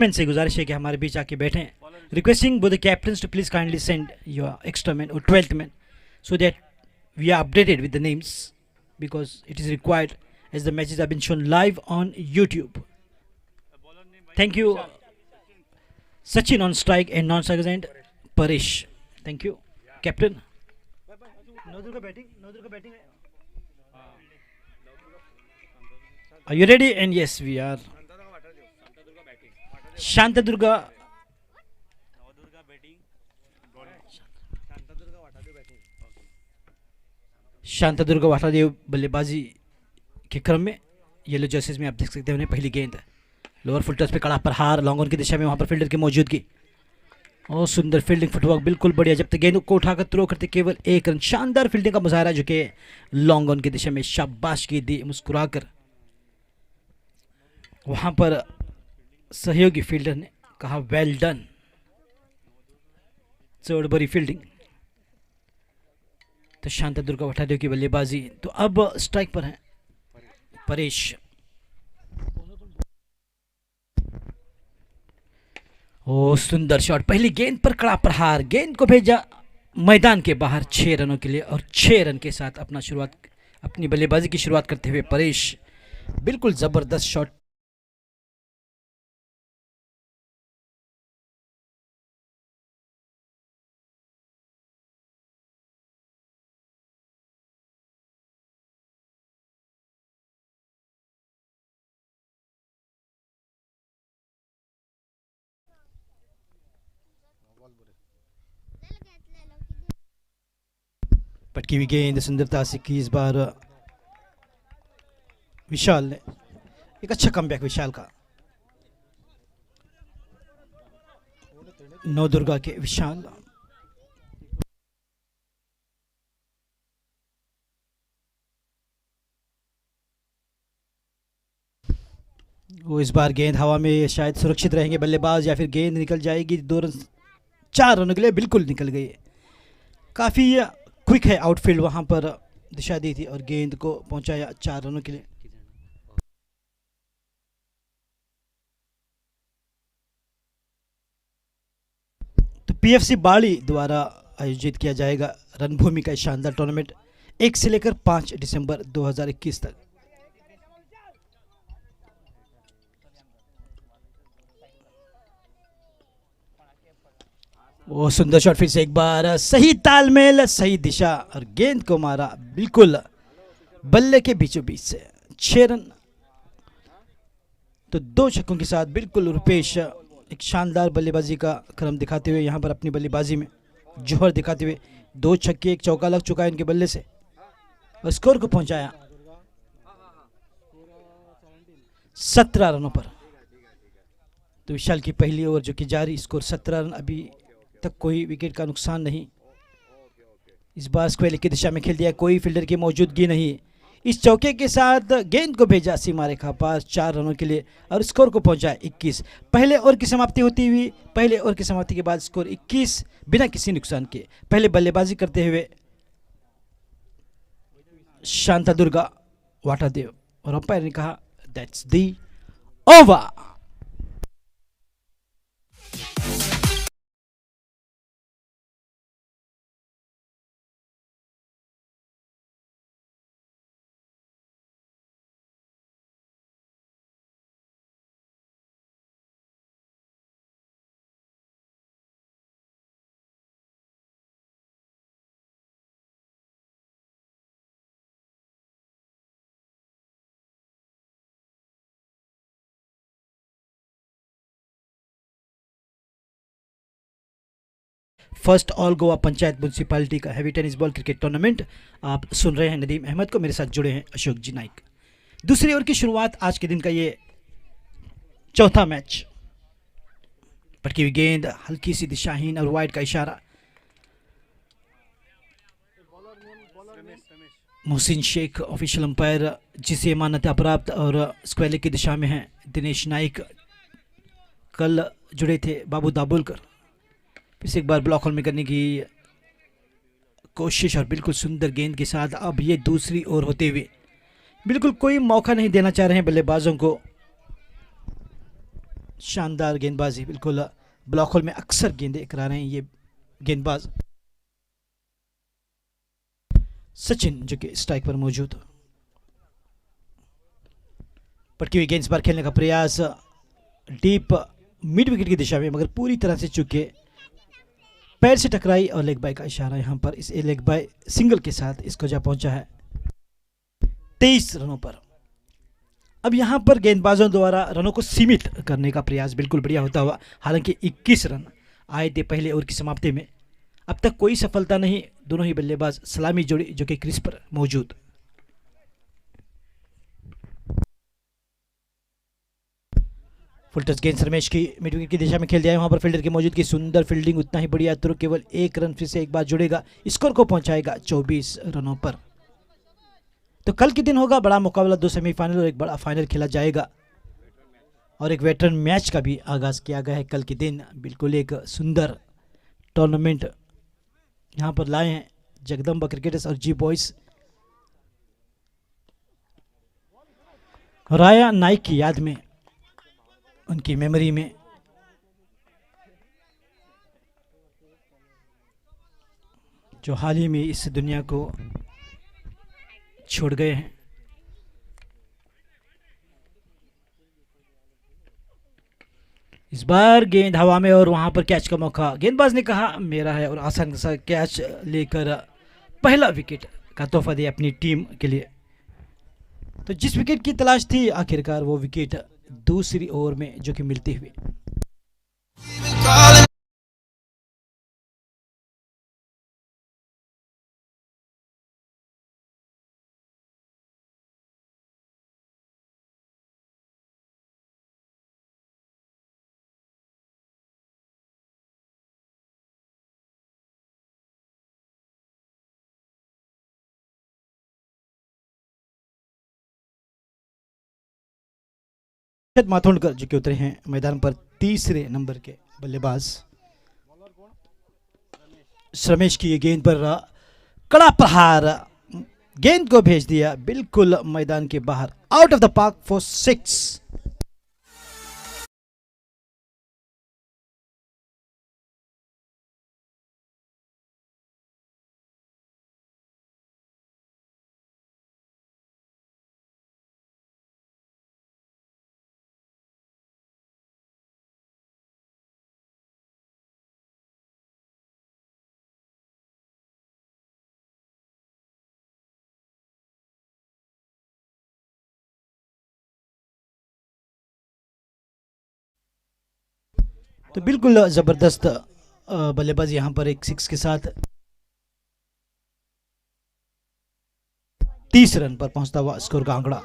Man से गुजारिश है कि हमारे बीच आके बैठें. Requesting both the captains to please kindly send your extra men or 12th men so that we are updated with the names because it is required as the matches have been shown live on YouTube. Thank you. Sachin on strike and non-strikers and Paresh. Thank you. Captain. Navdurga batting. Are you ready? And yes, we are. Shantadurga. Shantadurga वाटादेव बल्लेबाजी के क्रम में yellow jerseys में आप देख सकते हैं उन्हें पहली गेंद लोअर फुल टच पे कड़ा प्रहार लॉन्ग ऑन की दिशा में वहां पर फील्डर की मौजूदगी और सुंदर फील्डिंग फुटवर्क बिल्कुल बढ़िया जब तक गेंद को उठाकर थ्रो करते केवल एक रन शानदार फील्डिंग का मुजाहरा जो कि लॉन्ग ऑन की दिशा में शाबाश की दी मुस्कुराकर वहां पर सहयोगी फील्डर ने कहा वेल डन चौड़बरी फील्डिंग. तो शांतादुर्गा वाटादेव की बल्लेबाजी तो अब स्ट्राइक पर है परेश. ओ सुंदर शॉट पहली गेंद पर कड़ा प्रहार गेंद को भेजा मैदान के बाहर 6 रनों के लिए और 6 रन के साथ अपनी बल्लेबाजी की शुरुआत करते हुए परेश बिल्कुल जबरदस्त शॉट. पटकी हुई गेंद सुंदरता से की इस बार विशाल ने एक अच्छा कमबैक विशाल का. नवदुर्गा के विशाल वो इस बार गेंद हवा में शायद सुरक्षित रहेंगे बल्लेबाज या फिर गेंद निकल जाएगी 2 रन 4 रनों के लिए बिल्कुल निकल गई. काफ़ी क्विक है आउटफील्ड वहां पर दिशा दी थी और गेंद को पहुंचाया 4 रनों के लिए. तो पीएफसी बाड़ी द्वारा आयोजित किया जाएगा रणभूमि का शानदार टूर्नामेंट 1 से लेकर 5 दिसंबर 2021 तक. वो सुंदर शॉट फिर से एक बार सही तालमेल सही दिशा और गेंद को मारा बिल्कुल बल्ले के बीचों बीच से 6 रन. तो 2 छक्कों के साथ बिल्कुल रुपेश एक शानदार बल्लेबाजी का क्रम दिखाते हुए यहां पर अपनी बल्लेबाजी में जोहर दिखाते हुए 2 छक्के 1 चौका लग चुका है इनके बल्ले से और स्कोर को पहुंचाया 17 रनों पर. तो विशाल की पहली ओवर जो कि जारी स्कोर 17 रन अभी तक कोई विकेट का नुकसान नहीं. इस बार स्क्वेयर की दिशा में खेल दिया कोई फील्डर की मौजूदगी नहीं. इस चौके के साथ गेंद को भेजा सीमा रेखा पास 4 रनों के लिए और स्कोर को पहुंचा 21. पहले ओवर की समाप्ति होती हुई पहले ओवर की समाप्ति के बाद स्कोर 21 बिना किसी नुकसान के. पहले बल्लेबाजी करते हुए शांतादुर्गा वाटादेव और अंपायर ने कहा that's the over. First all Goa panchayat municipality का heavy tennis ball cricket tournament आप सुन रहे हैं नदीम अहमद को. मेरे साथ जुड़े हैं अशोक जी नाइक. दूसरी ओवर की शुरुआत आज के दिन का ये चौथा मैच. पटकी हुई गेंद हल्की सी दिशाहीन और वाइड का इशारा. मोहसिन शेख ऑफिशियल अंपायर जिसे मान्यता प्राप्त और स्क्वेयर की दिशा में है. दिनेश नाइक कल जुड़े थे बाबू दाबोलकर. फिर से एक बार ब्लॉक होल में करने की कोशिश और बिल्कुल सुंदर गेंद के साथ अब ये दूसरी ओवर होते हुए बिल्कुल कोई मौका नहीं देना चाह रहे हैं बल्लेबाजों को. शानदार गेंदबाजी, बिल्कुल ब्लॉक होल में अक्सर गेंदें करा रहे हैं ये गेंदबाज। सचिन जो कि स्ट्राइक पर मौजूद, पटकी हुई गेंद पर खेलने का प्रयास डीप मिड विकेट की दिशा में, मगर पूरी तरह से चुके पैर से टकराई और लेग बाय का इशारा यहां पर इस लेग बाय सिंगल के साथ इसको जा पहुंचा है 23 रनों पर। अब यहां पर गेंदबाजों द्वारा रनों को सीमित करने का प्रयास बिल्कुल बढ़िया होता हुआ, हालांकि 21 रन आए थे पहले ओवर की समाप्ति में, अब तक कोई सफलता नहीं। दोनों ही बल्लेबाज सलामी जोड़ी जो कि क्रीज पर मौजूद। फुल टच गेंद रमेश की मिड विकेट की दिशा में खेल दिया है, वहां पर फील्डर की मौजूदगी, सुंदर फील्डिंग, उतना ही बढ़िया, तो केवल एक रन फिर से एक बार जुड़ेगा, स्कोर को पहुंचाएगा 24 रनों पर। तो कल के दिन होगा बड़ा मुकाबला, 2 सेमीफाइनल और एक बड़ा फाइनल खेला जाएगा और एक वेटरन मैच का भी आगाज किया गया है कल के दिन। बिल्कुल एक सुंदर टूर्नामेंट यहां पर लाए हैं जगदम्बा क्रिकेटर्स और जी बॉयज। राया नाइक की याद में, उनकी मेमोरी में जो हाल ही में इस दुनिया को छोड़ गए हैं। इस बार गेंद हवा में और वहां पर कैच का मौका, गेंदबाज ने कहा मेरा है और आसान सा कैच लेकर पहला विकेट का तोहफा दिया अपनी टीम के लिए। तो जिस विकेट की तलाश थी आखिरकार वो विकेट दूसरी ओवर में जो कि मिलती हुई। माथोंडकर जो कि उतरे हैं मैदान पर तीसरे नंबर के बल्लेबाज। रमेश की ये गेंद पर कड़ा प्रहार, गेंद को भेज दिया बिल्कुल मैदान के बाहर, out of the park for 6। तो बिल्कुल जबरदस्त बल्लेबाज यहां पर एक 6 के साथ 30 रन पर पहुंचता हुआ स्कोर का आंकड़ा।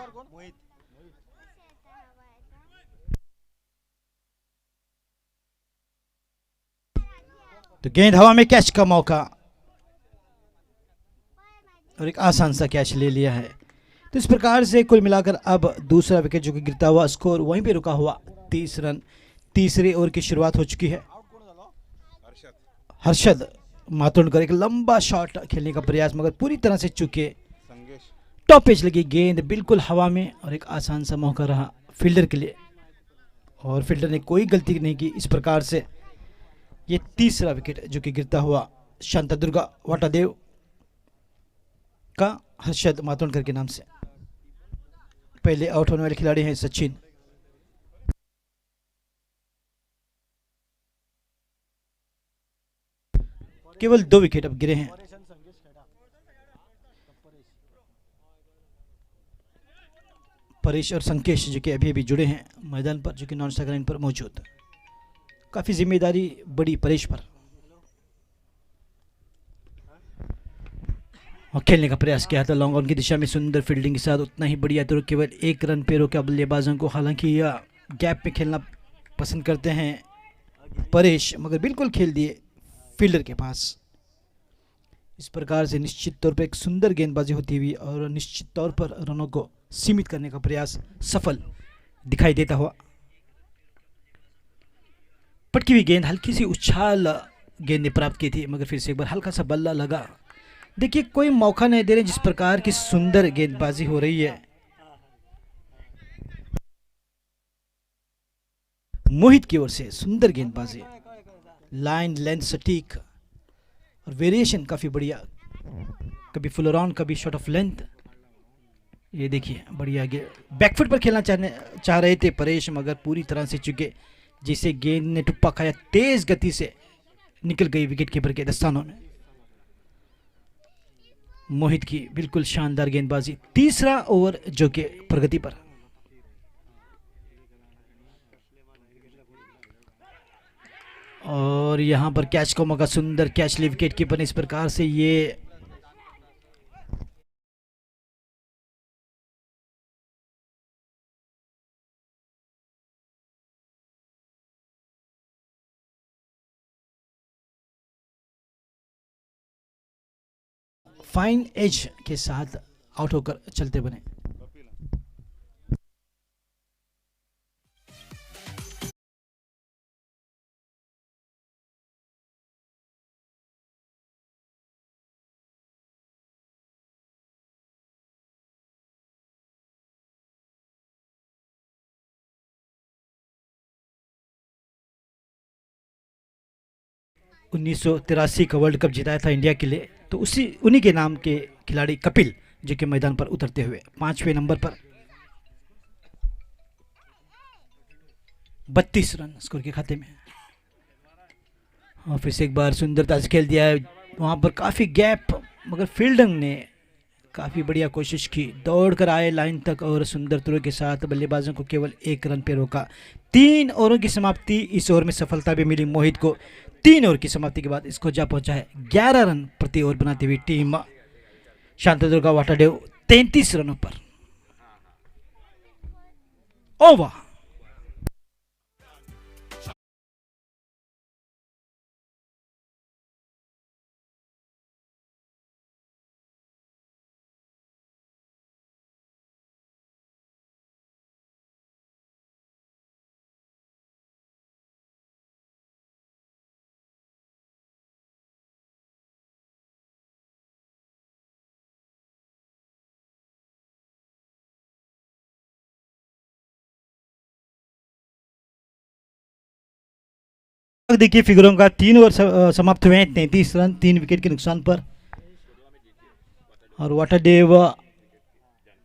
तो गेंद हवा में, कैच का मौका और एक आसान सा कैच ले लिया है। तो इस प्रकार से कुल मिलाकर अब दूसरा विकेट जो कि गिरता हुआ स्कोर वहीं पे रुका हुआ 30 रन। तीसरे ओवर की शुरुआत हो चुकी है। हर्षद मातोंडकर एक लंबा शॉट खेलने का प्रयास, मगर पूरी तरह से चुके, टॉप एज लगी गेंद बिल्कुल हवा में और एक आसान सा मौका रहा फील्डर के लिए और फील्डर ने कोई गलती नहीं की। इस प्रकार से ये तीसरा विकेट जो कि गिरता हुआ शांतादुर्गा वाटादेव का हर्षद मातोंडकर के नाम से। पहले आउट होने वाले खिलाड़ी हैं सचिन। केवल 2 विकेट अब गिरे हैं। परेश और संकेश जो कि अभी अभी जुड़े हैं मैदान पर, जो कि नॉन स्ट्राइकर लाइन पर मौजूद। काफी जिम्मेदारी बड़ी परेश पर और खेलने का प्रयास किया था लॉन्ग ऑन की दिशा में, सुंदर फील्डिंग के साथ, उतना ही बढ़िया, तो केवल 1 रन पे रोका बल्लेबाजों को। हालांकि यह गैप में खेलना पसंद करते हैं परेश, मगर बिल्कुल खेल दिए फील्डर के पास। इस प्रकार से निश्चित तौर पर एक सुंदर गेंदबाजी होती हुई और निश्चित तौर पर रनों को सीमित करने का प्रयास सफल दिखाई देता हुआ। पटकी हुई गेंद, हल्की सी उछाल गेंद ने प्राप्त की थी, मगर फिर से एक बार हल्का सा बल्ला लगा। देखिए कोई मौका नहीं दे रहे, जिस प्रकार की सुंदर गेंदबाजी हो रही है। मोहित की ओर से सुंदर गेंदबाजी, लाइन लेंथ सटीक और वेरिएशन काफ़ी बढ़िया, कभी फुल ऑन कभी शॉट ऑफ लेंथ। ये देखिए बढ़िया बैकफुट पर खेलना चाह रहे थे परेश, मगर पूरी तरह से चुके, जिसे गेंद ने टुप्पा खाया, तेज गति से निकल गई विकेट कीपर के दस्तानों में। मोहित की बिल्कुल शानदार गेंदबाजी, तीसरा ओवर जो कि प्रगति पर। और यहां पर कैच का मौका, सुंदर कैच ली विकेट कीपर ने इस प्रकार से। ये फाइन एज के साथ आउट होकर चलते बने। उन्नीस का वर्ल्ड कप जिताया था इंडिया के लिए, तो उन्हीं के नाम के खिलाड़ी कपिल जो कि मैदान पर उतरते हुए 5वें नंबर पर 32 रन स्कोर के खाते में। और फिर से एक बार सुंदरता से खेल दिया है, वहां पर काफ़ी गैप, मगर फील्डिंग ने काफ़ी बढ़िया कोशिश की, दौड़कर आए लाइन तक और सुंदर थ्रो के साथ बल्लेबाजों को केवल 1 रन पे रोका। 3 ओवरों की समाप्ति, इस ओवर में सफलता भी मिली मोहित को। 3 ओवर की समाप्ति के बाद इसको जा पहुंचा है 11 रन प्रति ओवर बनाती हुई टीम शांतदुर्गा वाटाडेव 33 रनों पर। ओवर देखिए फिगरों का, 3 ओवर समाप्त हुए हैं, 33 रन 3 विकेट के नुकसान पर। और वाटाडेव,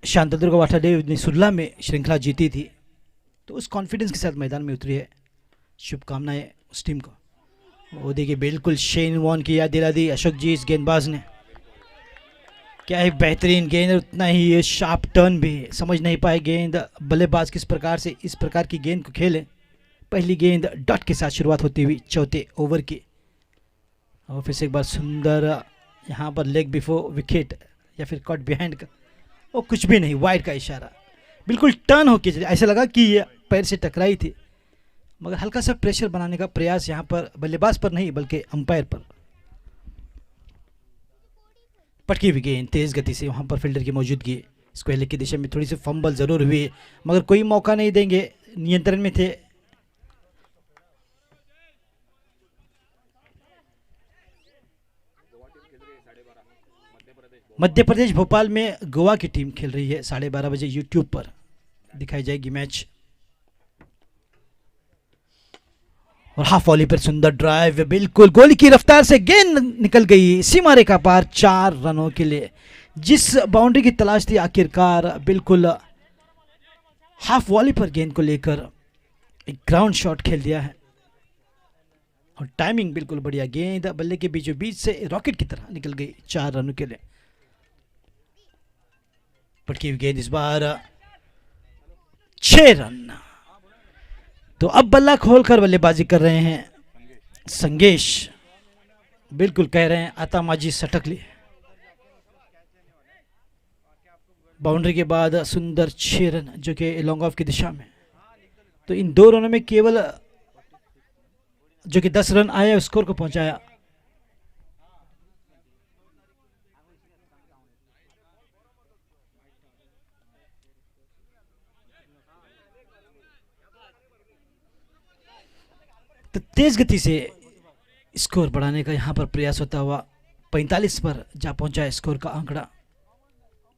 शांतदुर्गा वाटाडेव ने सुरला में श्रृंखला जीती थी, तो उस कॉन्फिडेंस के साथ मैदान में उतरी है। शुभकामनाएं उस टीम को। वो देखिए बिल्कुल शेन वॉर्न की याद दिला दी अशोक जी इस गेंदबाज ने। क्या है बेहतरीन गेंद, उतना ही ये शार्प टर्न भी, समझ नहीं पाए गेंद बल्लेबाज किस प्रकार से इस प्रकार की गेंद को खेले। पहली गेंद डॉट के साथ शुरुआत होती हुई 4थे ओवर की। और फिर से एक बार सुंदर यहाँ पर लेग बिफोर विकेट या फिर कट बिहाइंड का, वो कुछ भी नहीं, वाइड का इशारा, बिल्कुल टर्न होके चले, ऐसा लगा कि ये पैर से टकराई थी, मगर हल्का सा प्रेशर बनाने का प्रयास यहाँ पर बल्लेबाज पर नहीं बल्कि अंपायर पर। पटकी हुई गेंद तेज गति से, वहाँ पर फील्डर की मौजूदगी, स्क्वायर लेग की दिशा में थोड़ी सी फंबल जरूर हुई, मगर कोई मौका नहीं देंगे, नियंत्रण में थे। मध्य प्रदेश भोपाल में गोवा की टीम खेल रही है, 12:30 बजे यूट्यूब पर दिखाई जाएगी मैच। और हाफ वॉली पर सुंदर ड्राइव, बिल्कुल गोली की रफ्तार से गेंद निकल गई सीमा रेखा पार 4 रनों के लिए। जिस बाउंड्री की तलाश थी आखिरकार बिल्कुल हाफ वॉली पर गेंद को लेकर एक ग्राउंड शॉट खेल दिया है, और टाइमिंग बिल्कुल बढ़िया, गेंद बल्ले के बीचों बीच से रॉकेट की तरह निकल गई 4 रनों के लिए। पटकी हुई गेंद इस बार 6 रन। तो अब बल्ला खोलकर बल्लेबाजी कर रहे हैं संगेश, बिल्कुल कह रहे हैं आता माजी सटक ली। बाउंड्री के बाद सुंदर 6 रन जो कि लॉन्ग ऑफ की दिशा में। तो इन 2 रनों में केवल जो कि 10 रन आए स्कोर को पहुंचाया। तो तेज गति से स्कोर बढ़ाने का यहां पर प्रयास होता हुआ 45 पर जा पहुंचा है स्कोर का आंकड़ा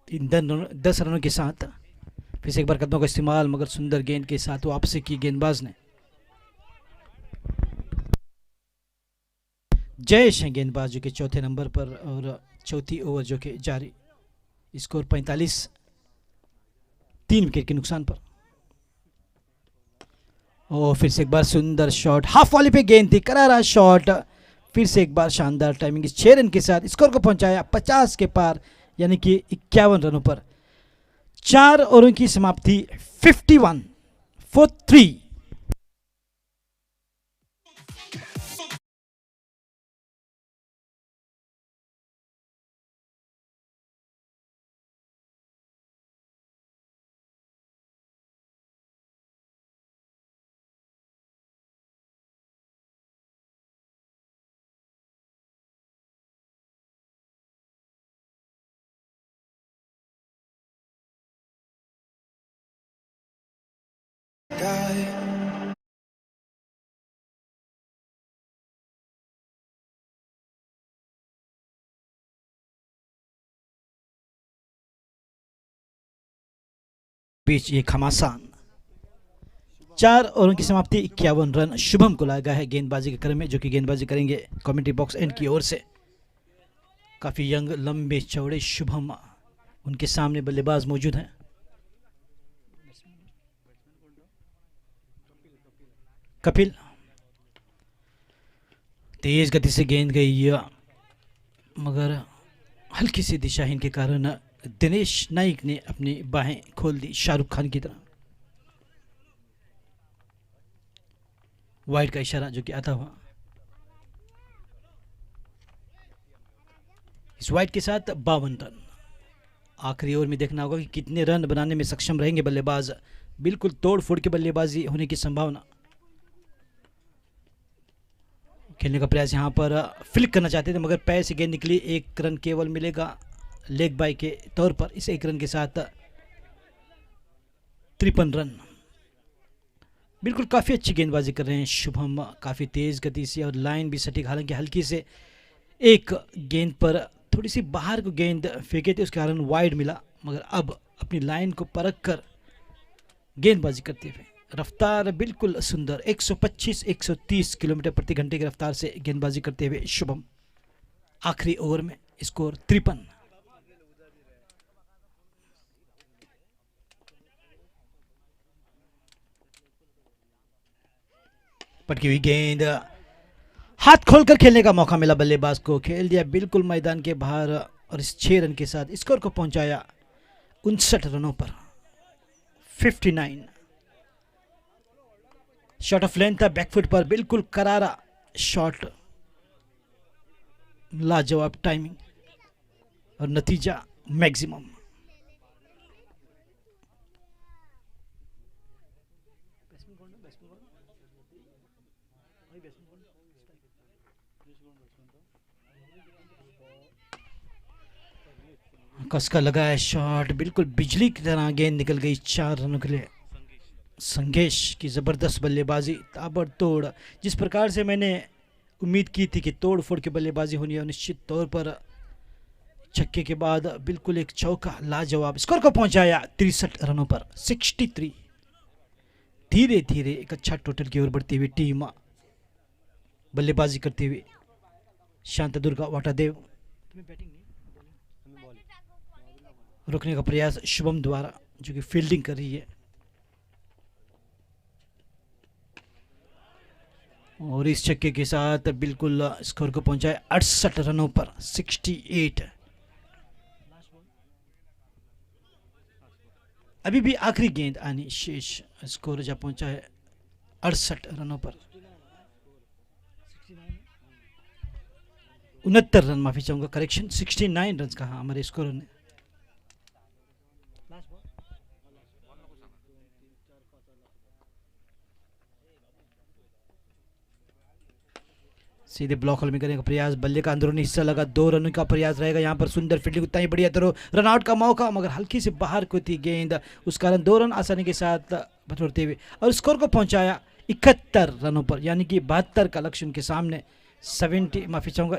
इन 10 रनों के साथ। फिर से एक बार कदमों का इस्तेमाल, मगर सुंदर गेंद के साथ वापसी की गेंदबाज ने। जयेश हैं गेंदबाज जो कि चौथे नंबर पर और चौथी ओवर जो कि जारी। स्कोर 45, 3 विकेट के नुकसान पर। और फिर से एक बार सुंदर शॉट, हाफ वॉली पे गेंद थी, करारा शॉट। फिर से एक बार शानदार टाइमिंग, 6 रन के साथ स्कोर को पहुंचाया 50 के पार, यानी कि 51 रनों पर। 4 ओवरों की समाप्ति 51 for 3। बीच ये घमासान। 4 ओवरों की समाप्ति 51 रन। शुभम को लगा है गेंदबाजी के क्रम में, जो कि गेंदबाजी करेंगे कमेंट्री बॉक्स एंड की ओर से। काफी यंग, लंबे चौड़े शुभम, उनके सामने बल्लेबाज मौजूद हैं। कपिल, तेज गति से गेंद गई मगर हल्की सी दिशाहीन के कारण दिनेश नाइक ने अपनी बाहें खोल दी शाहरुख खान की तरह। वाइड का इशारा जो कि आता हुआ। इस वाइड के साथ 52 रन। आखिरी ओवर में देखना होगा कि कितने रन बनाने में सक्षम रहेंगे बल्लेबाज। बिल्कुल तोड़ फोड़ के बल्लेबाजी होने की संभावना। खेलने का प्रयास यहां पर फ्लिक करना चाहते थे मगर पैर से गेंद निकली। 1 रन केवल मिलेगा लेग बाय के तौर पर। इस 1 रन के साथ 53 रन। बिल्कुल काफ़ी अच्छी गेंदबाजी कर रहे हैं शुभम, काफ़ी तेज़ गति से और लाइन भी सटीक। हालांकि हल्की से एक गेंद पर थोड़ी सी बाहर को गेंद फेंके थे, उसके कारण वाइड मिला, मगर अब अपनी लाइन को परख कर गेंदबाजी करते हुए रफ्तार बिल्कुल सुंदर 125-130 किलोमीटर प्रति घंटे की रफ्तार से गेंदबाजी करते हुए शुभम। आखिरी ओवर में स्कोर 53। पटकी हुई गेंद, हाथ खोलकर खेलने का मौका मिला बल्लेबाज को, खेल दिया बिल्कुल मैदान के बाहर और इस 6 रन के साथ स्कोर को पहुंचाया 59 रनों पर। 59। शॉट ऑफ लेंथ था, बैकफुट पर बिल्कुल करारा शॉट, लाजवाब टाइमिंग और नतीजा मैक्सिमम। कसका लगा है शॉट, बिल्कुल बिजली की तरह गेंद निकल गई 4 रनों के लिए। संघेश की ज़बरदस्त बल्लेबाजी, ताबड़तोड़। जिस प्रकार से मैंने उम्मीद की थी कि तोड़ फोड़ की बल्लेबाजी होनी है, निश्चित तौर पर छक्के के बाद बिल्कुल एक चौका लाजवाब। स्कोर को पहुंचाया 63 रनों पर 63। धीरे धीरे एक अच्छा टोटल की ओर बढ़ती हुई टीम, बल्लेबाजी करती हुई शांतदुर्गा वाटादेव। रोकने का प्रयास शुभम द्वारा, जो कि फील्डिंग कर रही है, और इस छक्के के साथ बिल्कुल स्कोर को पहुंचाए 68 रनों पर 68। अभी भी आखिरी गेंद आनी शेष। स्कोर जब पहुंचा है 68 रनों पर। 69 रन, माफी चाहूंगा, करेक्शन 69 रन कहा हमारे स्कोर ने। सीधे ब्लॉक होल में करने का प्रयास, बल्ले का अंदरूनी हिस्सा लगा, 2 रनों का प्रयास रहेगा यहाँ पर। सुंदर फील्डिंग, उतना ही बढ़िया तरह रन आउट का मौका, मगर हल्की से बाहर को थी गेंद, उस कारण 2 रन आसानी के साथ बटोरते हुए और स्कोर को पहुंचाया 71 रनों पर, यानी कि 72 का लक्ष्य उनके सामने। 70, माफी चाहूंगा,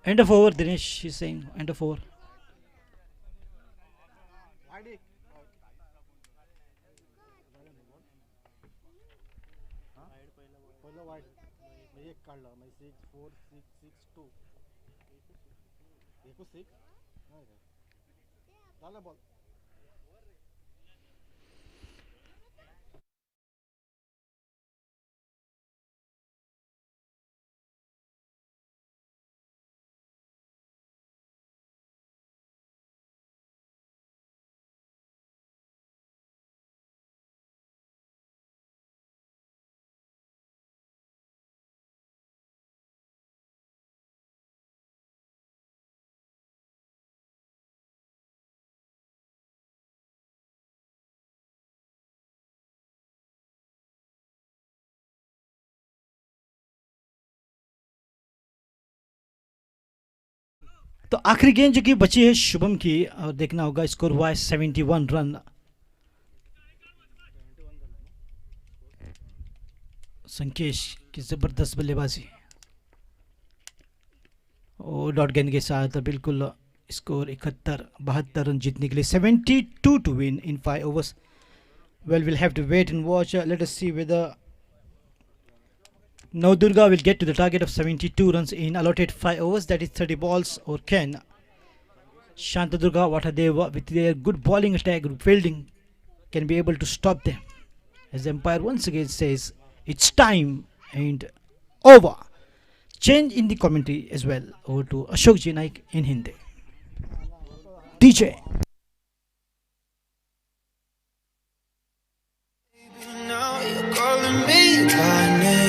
end of over. Dinesh is saying end of over. पहिलं वाईट मी एक काढला मग 6 4 6 6 2 एकूण 6 नाही काय झालं बॉल तो आखिरी गेंद जो कि बची है शुभम की, और देखना होगा स्कोर हुआ है 71 रन। संकेश की ज़बरदस्त बल्लेबाजी और डॉट गेंद के साथ बिल्कुल स्कोर 71 रन जीतने के लिए, 72 to win in 5 overs। Well, we'll have to wait and watch. Let us see whether Navdurga will get to the target of 72 runs in allotted 5 overs, that is 30 balls, or can Shantadurga, what are they with their good bowling attack, good fielding, can be able to stop them? As the umpire once again says, it's time and over. Change in the commentary as well. Over to Ashok Ji Naik in Hindi. DJ. Now you're calling me by name.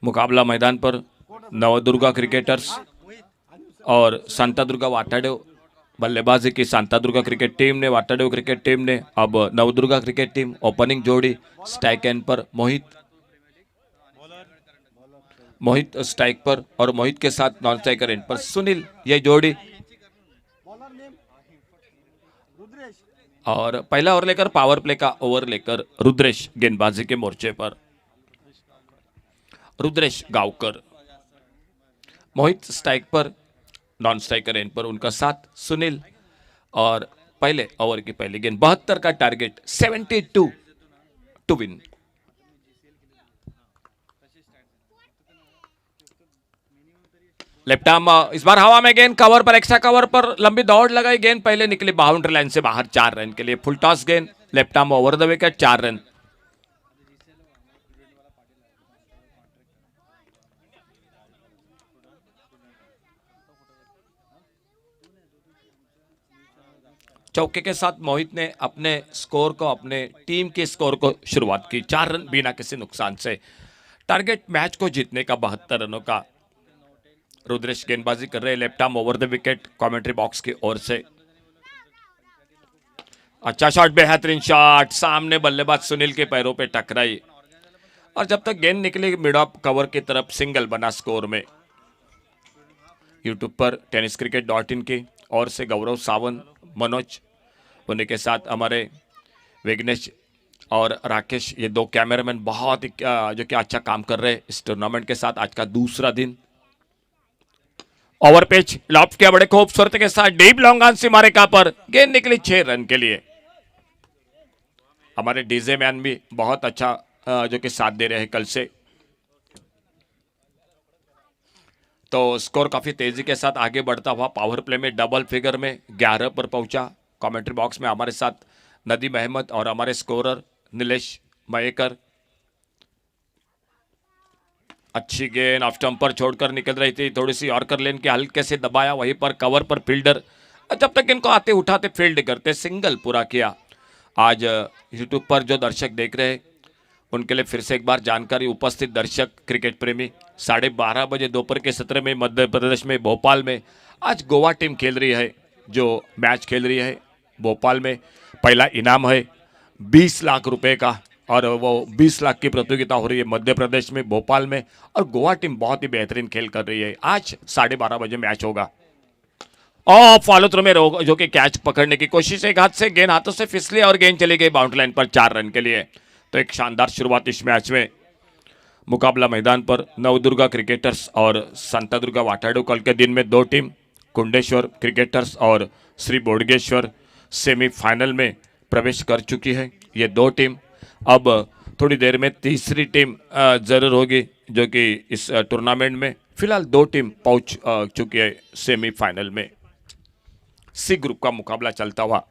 मुकाबला मैदान पर Navdurga cricketers और सांतादुर्गा वाटाडेव बल्लेबाजी की Shantadurga cricket team ने, वाटाडेव cricket team ने। अब Navdurga cricket team opening जोड़ी स्ट्राइक एंड पर मोहित स्ट्राइक पर और मोहित के साथ नॉन स्ट्राइकर एंड पर सुनील, ये जोड़ी। और पहला ओवर लेकर पावर प्ले का ओवर लेकर रुद्रेश गेंदबाजी के मोर्चे पर। रुद्रेश गावकर, मोहित स्ट्राइक पर, नॉन स्ट्राइकर एंड पर उनका साथ सुनील। और पहले ओवर की पहली गेंद 72 का target, 72 to win. Left arm इस बार हवा में गेंद, कवर पर, एक्स्ट्रा कवर पर लंबी दौड़ लगाई गेंद, पहले निकली बाउंड्री लाइन से बाहर 4 रन के लिए। फुल टॉस गेंद left arm over the wicket 4 run. चौके के साथ मोहित ने अपने स्कोर को, अपने टीम के स्कोर को शुरुआत की 4 रन बिना किसी नुकसान से। टारगेट मैच को जीतने का 72 रनों का। रुद्रेश गेंदबाजी कर रहे हैं left arm over the wicket commentary box की ओर से। अच्छा शॉट, बेहतरीन शॉट, सामने बल्लेबाज सुनील के पैरों पे टकराई और जब तक गेंद निकली मिड ऑफ कवर की तरफ सिंगल बना स्कोर में। यूट्यूब पर tenniscricket.in की ओर से गौरव सावंत, मनोज, उन्हीं के साथ हमारे विघ्नेश और राकेश, ये दो कैमरामैन बहुत ही जो कि अच्छा काम कर रहे हैं इस टूर्नामेंट के साथ। आज का दूसरा दिन। ओवर पिच लॉफ्ट किया बड़े खूबसूरत के साथ, डीप लॉन्ग ऑन सीमा रेखा पर गेंद निकली 6 रन के लिए। हमारे डीजे मैन भी बहुत अच्छा जो कि साथ दे रहे हैं कल से। तो स्कोर काफी तेजी के साथ आगे बढ़ता हुआ पावर प्ले में डबल फिगर में 11 पर पहुंचा। कमेंट्री बॉक्स में हमारे साथ नदीम अहमद और हमारे स्कोरर नीलेश मयेकर। अच्छी गेंद ऑफ स्टंप पर छोड़कर निकल रही थी, थोड़ी सी यॉर्कर लेन के हल्के से दबाया, वहीं पर कवर पर फील्डर जब तक इनको आते उठाते फील्ड करते सिंगल पूरा किया। आज यूट्यूब पर जो दर्शक देख रहे हैं उनके लिए फिर से एक बार जानकारी, उपस्थित दर्शक क्रिकेट प्रेमी, 12:30 बजे दोपहर के सत्र में मध्य प्रदेश में भोपाल में आज गोवा टीम खेल रही है, जो मैच खेल रही है भोपाल में। पहला इनाम है 20 लाख रुपए का और वो 20 लाख की प्रतियोगिता हो रही है मध्य प्रदेश में भोपाल में, और गोवा टीम बहुत ही बेहतरीन खेल कर रही है। आज 12:30 बजे मैच होगा। और फॉलो थ्रू में जो कि कैच पकड़ने की कोशिश, एक हाथ से गेंद हाथों से फिसली और गेंद चली गई बाउंड्री लाइन पर 4 रन के लिए। तो एक शानदार शुरुआत इस मैच में। मुकाबला मैदान पर नवदुर्गा क्रिकेटर्स और संतादुर्गा वाटाडू। कल के दिन में दो टीम कुंडेश्वर क्रिकेटर्स और श्री बोडगेश्वर सेमीफाइनल में प्रवेश कर चुकी है। ये दो टीम, अब थोड़ी देर में तीसरी टीम जरूर होगी जो कि इस टूर्नामेंट में। फिलहाल दो टीम पहुंच चुकी है सेमीफाइनल में। सी ग्रुप का मुकाबला चलता हुआ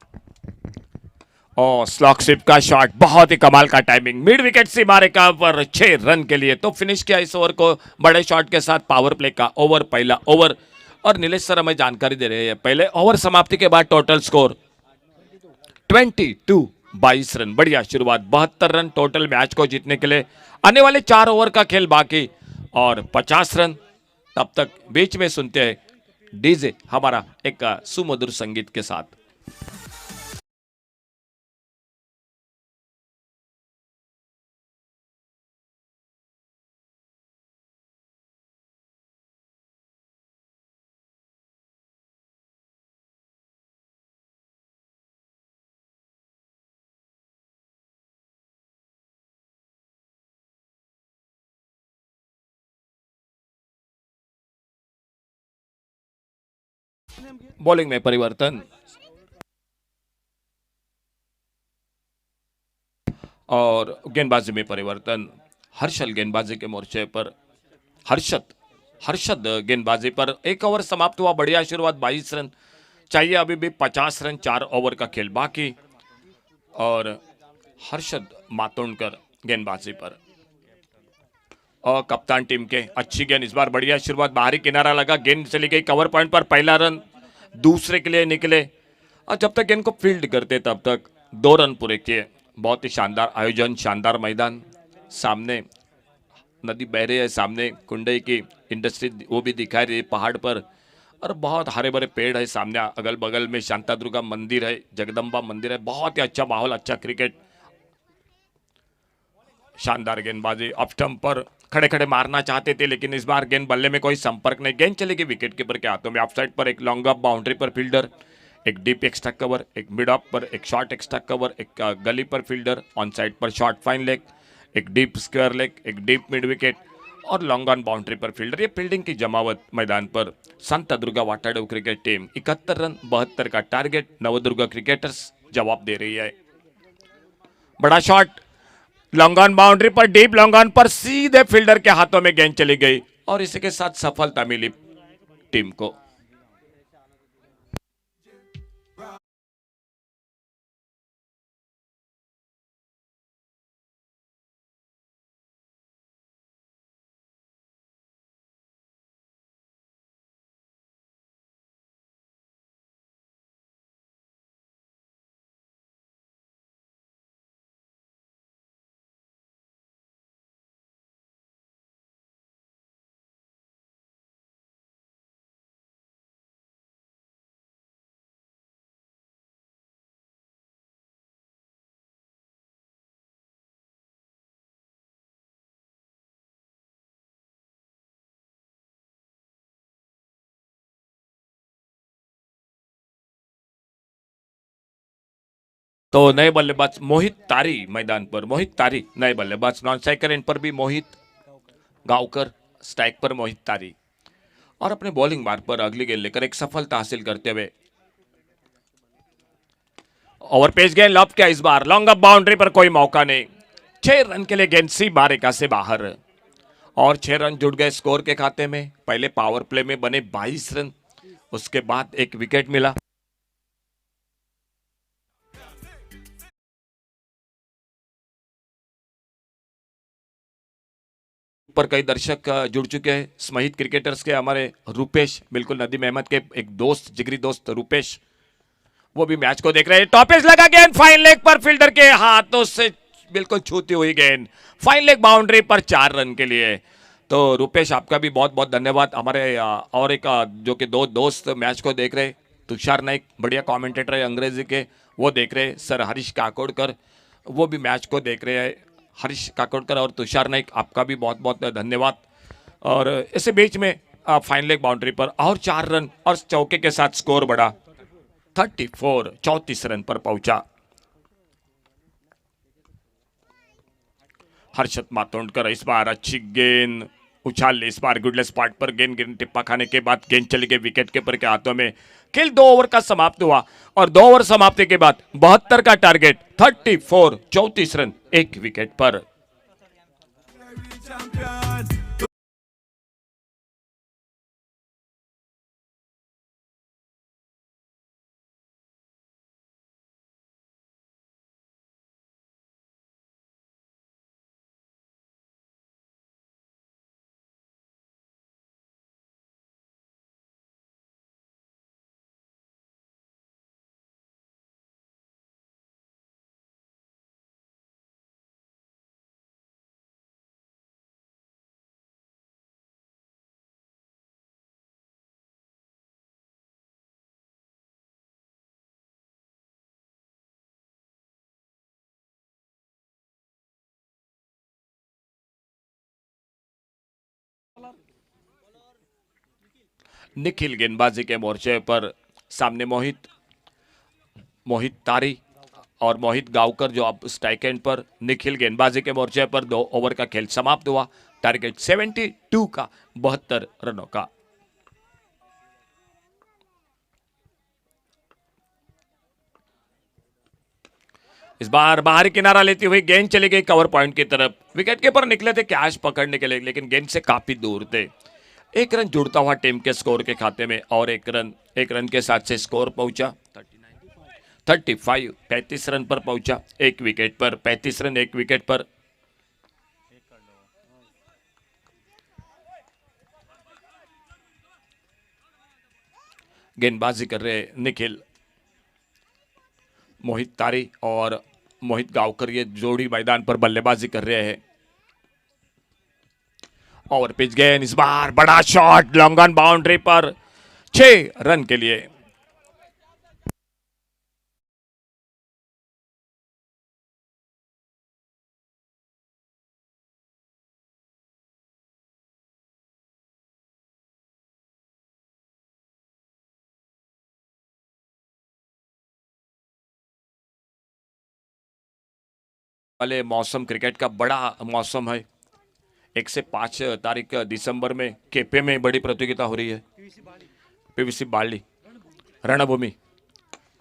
और स्लॉक स्विप का शॉट, बहुत ही कमाल का टाइमिंग, मिड विकेट सीमा रेखा पर 6 रन के लिए। तो फिनिश किया इस ओवर को बड़े शॉट के साथ। पावर प्ले का ओवर, पहला ओवर, और नीलेश सर हमें जानकारी दे रहे हैं पहले ओवर समाप्ति के बाद टोटल स्कोर 22 रन। बढ़िया शुरुआत, 72 रन टोटल मैच को जीतने के लिए। आने वाले 4 ओवर का खेल बाकी और 50 रन। तब तक बीच में सुनते हैं डीजे हमारा एक सुमधुर संगीत के साथ। बॉलिंग में परिवर्तन और गेंदबाजी में परिवर्तन। हर्षल गेंदबाजी के मोर्चे पर, हर्षद गेंदबाजी पर। एक ओवर समाप्त हुआ, बढ़िया शुरुआत, 22 रन चाहिए, अभी भी 50 रन, 4 ओवर का खेल बाकी। और हर्षद मातोंडकर गेंदबाजी पर और कप्तान टीम के। अच्छी गेंद इस बार, बढ़िया शुरुआत, बाहरी किनारा लगा, गेंद चली गई कवर पॉइंट पर, पहला रन दूसरे के लिए निकले। और जब तक गेंद को फील्ड करते तब तक 2 रन पूरे किए। बहुत ही शानदार आयोजन, शानदार मैदान, सामने नदी बह रही है, सामने कुंडई की इंडस्ट्री वो भी दिखाई रही है पहाड़ पर, और बहुत हरे भरे पेड़ है सामने, अगल बगल में शांतादुर्गा मंदिर है, जगदम्बा मंदिर है। बहुत ही अच्छा माहौल, अच्छा क्रिकेट। शानदार गेंदबाजी, ऑफ स्टंप पर खड़े खड़े मारना चाहते थे लेकिन इस बार गेंद बल्ले में कोई संपर्क नहीं, गेंद चलेगी विकेट कीपर के हाथों में। ऑफ साइड पर एक लॉन्ग ऑफ बाउंड्री पर फील्डर, एक डीप एक्स्ट्रा कवर, एक मिड ऑफ पर एक शॉर्ट एक्स्ट्रा कवर, एक गली पर फील्डर, ऑन साइड पर शॉर्ट फाइन लेग, एक डीप स्क्वायर लेग, एक डीप मिड विकेट और लॉन्ग ऑन बाउंड्री पर फील्डर। ये फील्डिंग की जमावट मैदान पर। संतादुर्गा वाटाडू क्रिकेट टीम 71 रन 72 का टारगेट, नवदुर्गा क्रिकेटर्स जवाब दे रही है। बड़ा शॉट, लॉन्ग ऑन बाउंड्री पर, डीप लॉन्ग ऑन पर, सीधे फील्डर के हाथों में गेंद चली गई और इसी के साथ सफलता मिली टीम को। तो नए बल्लेबाज मोहित तारी मैदान पर, मोहित तारी नए बल्लेबाज, नॉन स्ट्राइकर एंड पर भी मोहित गांवकर, स्ट्राइक पर मोहित तारी, और अपने बॉलिंग मार्ग पर अगली गेंद लेकर एक सफलता हासिल करते हुए ओवर पेज गेंद लॉब किया, इस बार लॉन्ग अप बाउंड्री पर कोई मौका नहीं, 6 रन के लिए गेंद सी बारेका से बाहर और 6 रन जुड़ गए स्कोर के खाते में। पहले पावर प्ले में बने 22 रन, उसके बाद एक विकेट मिला। पर कई दर्शक जुड़ चुके हैं स्महित क्रिकेटर्स के, हमारे रूपेश, बिल्कुल नदीम अहमद के एक दोस्त, जिगरी दोस्त रूपेश, वो भी मैच को देख रहे हैं। टॉपेज लगा गेंद फाइन लेग पर, फील्डर के हाथों से बिल्कुल छूती हुई गेंद फाइन लेग बाउंड्री पर 4 रन के लिए। तो रूपेश आपका भी बहुत बहुत धन्यवाद। हमारे और एक जो कि 2 दोस्त मैच को देख रहे, तुषार नाइक बढ़िया कमेंटेटर है अंग्रेजी के, वो देख रहे, सर हरीश काकोड़कर वो भी मैच को देख रहे हैं। हरीश काकोड़कर और तुषार नाइक आपका भी बहुत बहुत धन्यवाद। और इसी बीच में फाइन लेग बाउंड्री पर और 4 रन और चौके के साथ स्कोर बढ़ा 34, 34 रन पर पहुंचा। हर्षद मातोंडकर इस बार अच्छी गेंद उछाल, इस बार गुडलेस स्पॉट पर गेंद टिप्पा खाने के बाद गेंद चली गई विकेट कीपर के हाथों में। खेल 2 ओवर का समाप्त हुआ और 2 ओवर समाप्ति के बाद 72 का टारगेट, 34, 34 रन 1 विकेट पर। निखिल गेंदबाजी के मोर्चे पर, सामने मोहित तारी और मोहित गांवकर जो अब स्ट्राइक एंड पर। निखिल गेंदबाजी के मोर्चे पर 2 ओवर का खेल समाप्त हुआ, टारगेट 72 का, 72 रनों का। इस बार बाहरी किनारा लेती हुई गेंद चली गई कवर पॉइंट की तरफ। विकेट कीपर निकले थे कैच पकड़ने के लिए, लेकिन गेंद से काफी दूर थे। 1 रन जुड़ता हुआ टीम के स्कोर के खाते में और 1 रन के साथ से स्कोर पहुंचा 35, 35 रन पर पहुंचा, 1 विकेट पर, 35 रन 1 विकेट पर। गेंदबाजी कर रहे निखिल, मोहित तारी और मोहित गांवकर, ये जोड़ी मैदान पर बल्लेबाजी कर रहे हैं। और पिच गेंद, इस बार बड़ा शॉट लॉन्ग ऑन बाउंड्री पर, 6 रन के लिए। वाले मौसम क्रिकेट का बड़ा मौसम है। 1 से 5 तारीख दिसंबर में केपे में बड़ी प्रतियोगिता हो रही है, पीवीसी बाली रणभूमि।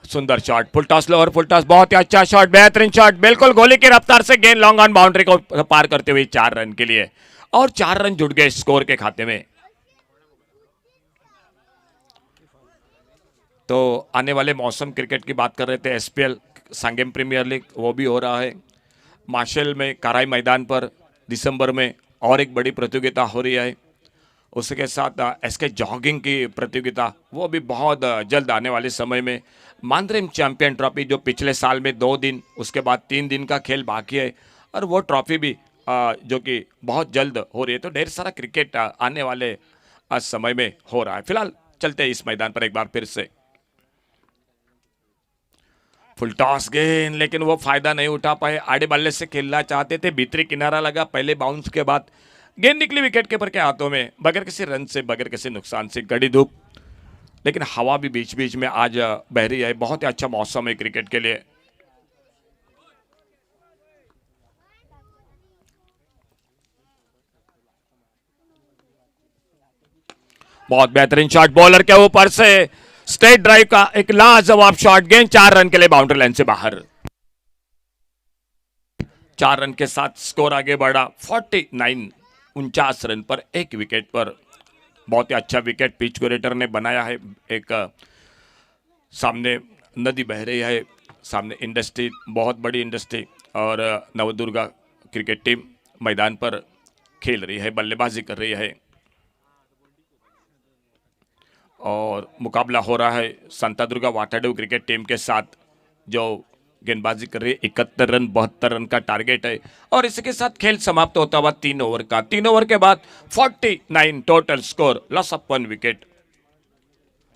सुंदर shot, full toss lower full toss, बहुत ही अच्छा शॉट, बेहतरीन शॉट, बिल्कुल गोली की रफ्तार से गेंद लॉन्ग ऑन बाउंड्री को पार करते हुए 4 रन के लिए, और 4 रन जुड़ गए स्कोर के खाते में। तो आने वाले मौसम क्रिकेट की बात कर रहे थे, एसपीएल सांगेम प्रीमियर लीग वो भी हो रहा है। मार्शल में काराई मैदान पर दिसंबर में और एक बड़ी प्रतियोगिता हो रही है। उसके साथ एसके जॉगिंग की प्रतियोगिता वो भी बहुत जल्द आने वाले समय में। मांद्रेम चैंपियन ट्रॉफी जो पिछले साल में 2 दिन, उसके बाद 3 दिन का खेल बाकी है, और वो ट्रॉफी भी जो कि बहुत जल्द हो रही है। तो ढेर सारा क्रिकेट आने वाले समय में हो रहा है। फिलहाल चलते हैं इस मैदान पर एक बार फिर से। फुल टॉस गेंद, लेकिन वो फायदा नहीं उठा पाए, आड़े बल्ले से खेलना चाहते थे, भीतरी किनारा लगा, पहले बाउंस के बाद गेंद निकली विकेट कीपर के हाथों में, बगैर किसी रन से, बगैर किसी नुकसान से। गड़ी धूप, लेकिन हवा भी बीच बीच में आज बह रही है, बहुत ही अच्छा मौसम है क्रिकेट के लिए। बहुत बेहतरीन शॉट बॉलर के ऊपर से, स्ट्रेट ड्राइव का एक लाजवाब शॉट, गेंद 4 रन के लिए बाउंड्री लाइन से बाहर। 4 रन के साथ स्कोर आगे बढ़ा 49 रन पर 1 विकेट पर। बहुत ही अच्छा विकेट पिच क्यूरेटर ने बनाया है। एक सामने नदी बह रही है, सामने इंडस्ट्री, बहुत बड़ी इंडस्ट्री, और नवदुर्गा क्रिकेट टीम मैदान पर खेल रही है, बल्लेबाजी कर रही है और मुकाबला हो रहा है सांतादुर्गा वाटाडू क्रिकेट टीम के साथ, जो गेंदबाजी कर रही है। 71 रन 72 रन का टारगेट है और इसके साथ खेल समाप्त होता हुआ 3 ओवर का। 3 ओवर के बाद 49 total score, loss of 1 wicket.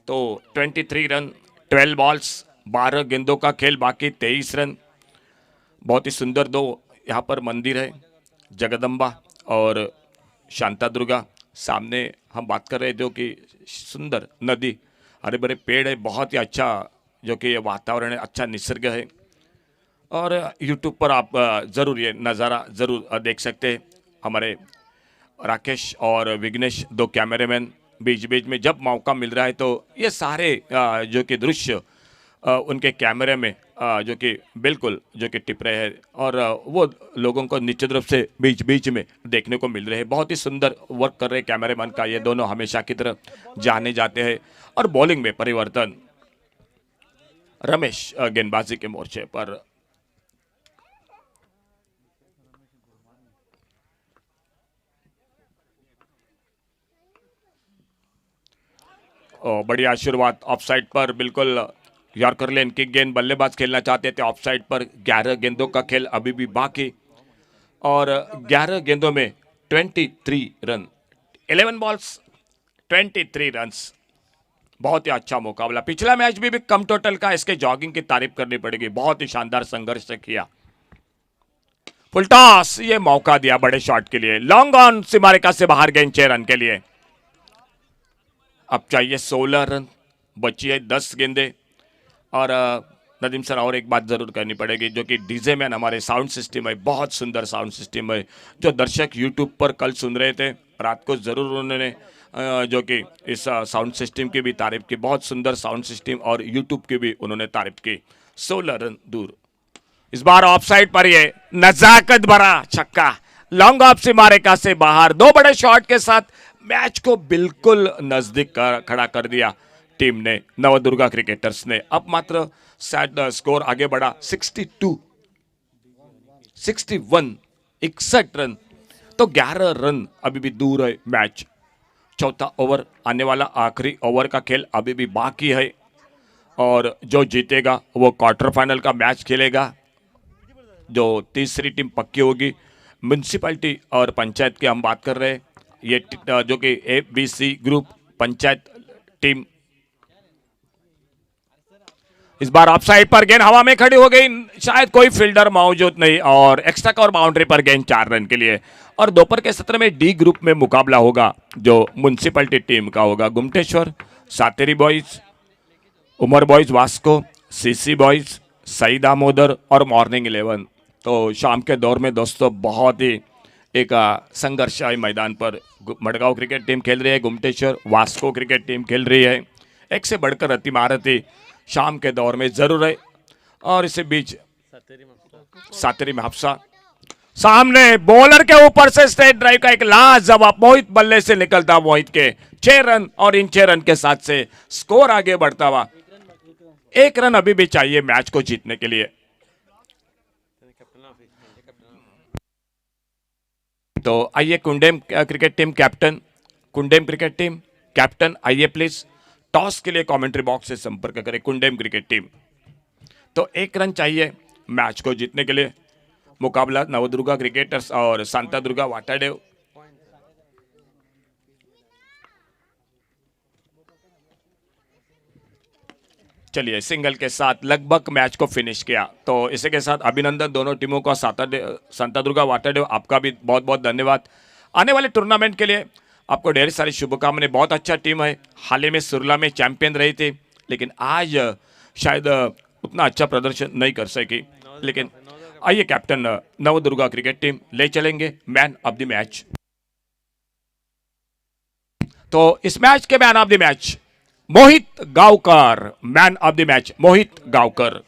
तो 23 रन 12 बॉल्स, 12 गेंदों का खेल बाकी, 23 रन। बहुत ही सुंदर दो यहाँ पर मंदिर है, जगदम्बा और शांतादुर्गा। सामने हम बात कर रहे हैं जो कि सुंदर नदी, हरे भरे पेड़ है, बहुत ही अच्छा जो कि ये वातावरण है, अच्छा निसर्ग है। और यूट्यूब पर आप ज़रूर ये नज़ारा ज़रूर देख सकते हैं। हमारे राकेश और विघ्नेश, 2 कैमरेमैन, बीच बीच में जब मौका मिल रहा है तो ये सारे जो कि दृश्य उनके कैमरे में जो कि बिल्कुल जो कि टिप रहे हैं और वो लोगों को निश्चित रूप से बीच बीच में देखने को मिल रहे हैं। बहुत ही सुंदर वर्क कर रहे कैमरेमैन का, ये दोनों हमेशा की तरह जाने जाते हैं। और बॉलिंग में परिवर्तन, रमेश गेंदबाजी के मोर्चे पर बढ़िया शुरुआत ऑफ साइड पर, बिल्कुल यॉर्कर लेन की गेंद, बल्लेबाज खेलना चाहते थे ऑफ साइड पर। 11 गेंदों का खेल अभी भी बाकी और 11 गेंदों में 23 रन, 11 बॉल्स 23 रन्स। बहुत ही अच्छा मुकाबला। पिछला मैच भी कम टोटल का, इसके जॉगिंग की तारीफ करनी पड़ेगी, बहुत ही शानदार संघर्ष से किया। फुल टॉस, ये मौका दिया बड़े शॉट के लिए, लॉन्ग ऑन सीमारेखा से बाहर, गेंद 6 रन के लिए। अब चाहिए 16 रन, बची है 10 गेंदे। और नदीम सर, और एक बात जरूर करनी पड़ेगी, जो कि डीजे मैन हमारे साउंड सिस्टम है, बहुत सुंदर साउंड सिस्टम है। जो दर्शक यूट्यूब पर कल सुन रहे थे, रात को जरूर उन्होंने जो कि इस साउंड सिस्टम की भी तारीफ की, बहुत सुंदर साउंड सिस्टम, और यूट्यूब की भी उन्होंने तारीफ की। 16 रन दूर। इस बार ऑफ साइड पर ये नजाकत भरा छक्का, लॉन्ग ऑफ सीमारेखा से बाहर। 2 बड़े शॉट के साथ मैच को बिल्कुल नजदीक खड़ा कर दिया टीम ने, नवदुर्गा क्रिकेटर्स ने। अब मात्र स्कोर आगे बढ़ा 61 61 रन, तो 11 रन अभी भी दूर है मैच। चौथा ओवर आने वाला, आखिरी ओवर का खेल अभी भी बाकी है और जो जीतेगा वो क्वार्टर फाइनल का मैच खेलेगा। जो तीसरी टीम पक्की होगी, म्यूनसिपैलिटी और पंचायत की हम बात कर रहे हैं, ये जो कि ABC ग्रुप पंचायत टीम। इस बार ऑफ साइड पर गेंद हवा में खड़ी हो गई, शायद कोई फील्डर मौजूद नहीं, और एक्स्ट्रा कवर बाउंड्री पर गेंद 4 रन के लिए। और दोपहर के सत्र में डी ग्रुप में मुकाबला होगा, जो म्यूनसिपैलिटी टीम का होगा। Gumteshwar, Sateri boys, Umar boys Vasco, CC boys, Sai Damodar और मॉर्निंग 11। तो शाम के दौर में दोस्तों बहुत ही एक संघर्ष है मैदान पर। मडगांव क्रिकेट टीम खेल रही है, गुमटेश्वर वास्को क्रिकेट टीम खेल रही है। एक से बढ़कर अति महारथी शाम के दौर में जरूर है। और इसी बीच सातेरी महफसा, सामने बॉलर के ऊपर से स्ट्रेट ड्राइव का एक लाजवाब, मोहित बल्ले से निकलता, मोहित के 6 रन, और इन 6 रन के साथ से स्कोर आगे बढ़ता हुआ। 1 रन अभी भी चाहिए मैच को जीतने के लिए। तो आइए Kundem cricket team captain, Kundem cricket team captain आइए प्लीज, टॉस के लिए कमेंट्री बॉक्स से संपर्क करें कुंडेम क्रिकेट टीम। तो 1 रन चाहिए मैच को जीतने के लिए। मुकाबला नवदुर्गा क्रिकेटर्स और सांतादुर्गा वाटाडेव। चलिए, सिंगल के साथ लगभग मैच को फिनिश किया। तो इसी के साथ अभिनंदन दोनों टीमों का। सांतादुर्गा वाटाडेव, आपका भी बहुत बहुत धन्यवाद। आने वाले टूर्नामेंट के लिए आपको ढेर सारी शुभकामनाएं। बहुत अच्छा टीम है, हाल ही में सुरला में चैंपियन रही थी, लेकिन आज शायद उतना अच्छा प्रदर्शन नहीं कर सकी। लेकिन आइए कैप्टन नवदुर्गा क्रिकेट टीम ले चलेंगे मैन ऑफ द मैच। तो इस मैच के man of the match Mohit Gavkar, man of the match Mohit Gavkar.